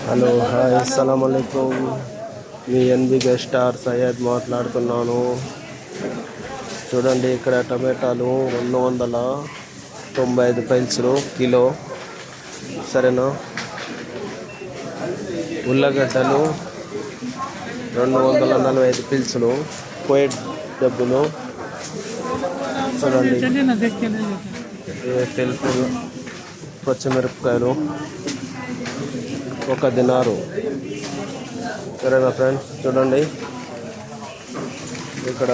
Hello hi అస్సలాముఅలైకుం. మీ NBK star Syed మాట్లాడుతున్నాను. చూడండి, ఇక్కడ టమాటాలు 295 పైసలు కిలో, సరేనా. ఉల్లగడ్డలు 245 పీల్సులు, కోయట్ డబ్బులు. చూడండి, తెలుపు పచ్చిమిరపకాయలు 1 దినారు, సరేనా ఫ్రెండ్స్. చూడండి, ఇక్కడ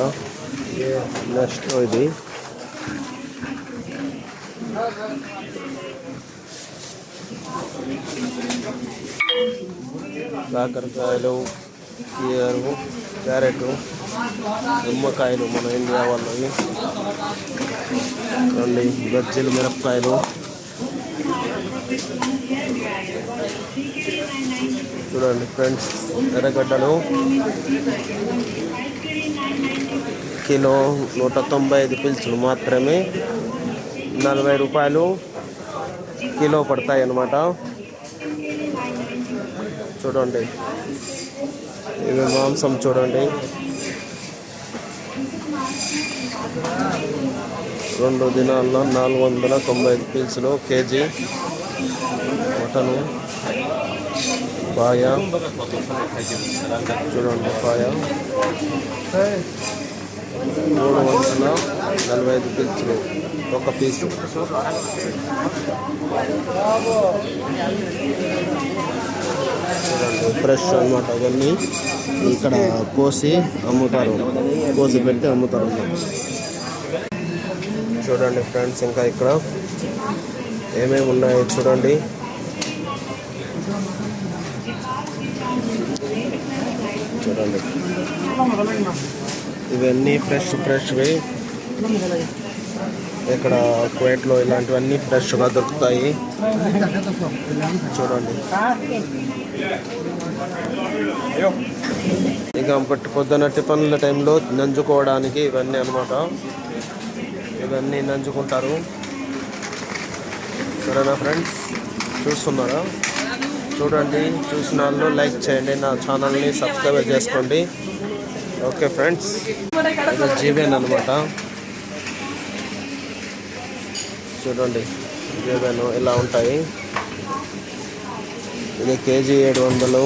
నెక్స్ట్ ఇది కాకరకాయలు, క్యారెట్, నిమ్మకాయలు మన ఇండియా వాళ్ళవి. చూడండి, బజ్జీలు, మిరపకాయలు. చూడండి ఫ్రెండ్స్, ఎర్రగడ్డలు కిలో 195 పీల్సులు మాత్రమే, 40 రూపాయలు కిలో పడతాయి అన్నమాట. చూడండి, ఇది మాంసం. చూడండి, 2 దినాల్లో 495 పీల్సులు కేజీ. మటను పాయ, చూడండి పాయ 345 పీల్సులు, 1 పీసు. చూడండి, ఫ్రెష్ అన్నమాట. అవన్నీ ఇక్కడ కోసి అమ్ముతారు, కోసి పెట్టి అమ్ముతారు. చూడండి ఫ్రెండ్స్, ఇంకా ఇక్కడ ఏమేమి ఉన్నాయో చూడండి. చూడండి, ఇవన్నీ ఫ్రెష్వి. ఇక్కడ కువైట్లో ఇలాంటివన్నీ ఫ్రెష్గా దొరుకుతాయి. చూడండి, ఇక పొద్దున టిఫిన్ల టైంలో నంజుకోవడానికి ఇవన్నీ అన్నమాట. ఇవన్నీ నంజుకుంటారు, సరేనా ఫ్రెండ్స్. చూస్తున్నారా? చూడండి, చూసిన వాళ్ళు లైక్ చేయండి, నా ఛానల్ని సబ్స్క్రైబ్ చేసుకోండి. ఓకే ఫ్రెండ్స్, ఇది జీవేన్ అనమాట. చూడండి, జీవేన్ ఇలా ఉంటాయి. ఇది కేజీ 700,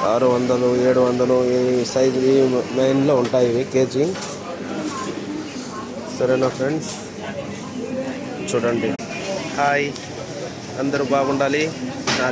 600, 700 ఈ సైజు, ఈ మెయిన్లో ఉంటాయి ఇవి కేజీ, సరేనా ఫ్రెండ్స్. చూడండి, హాయ్, అందరూ బాగుండాలి. నా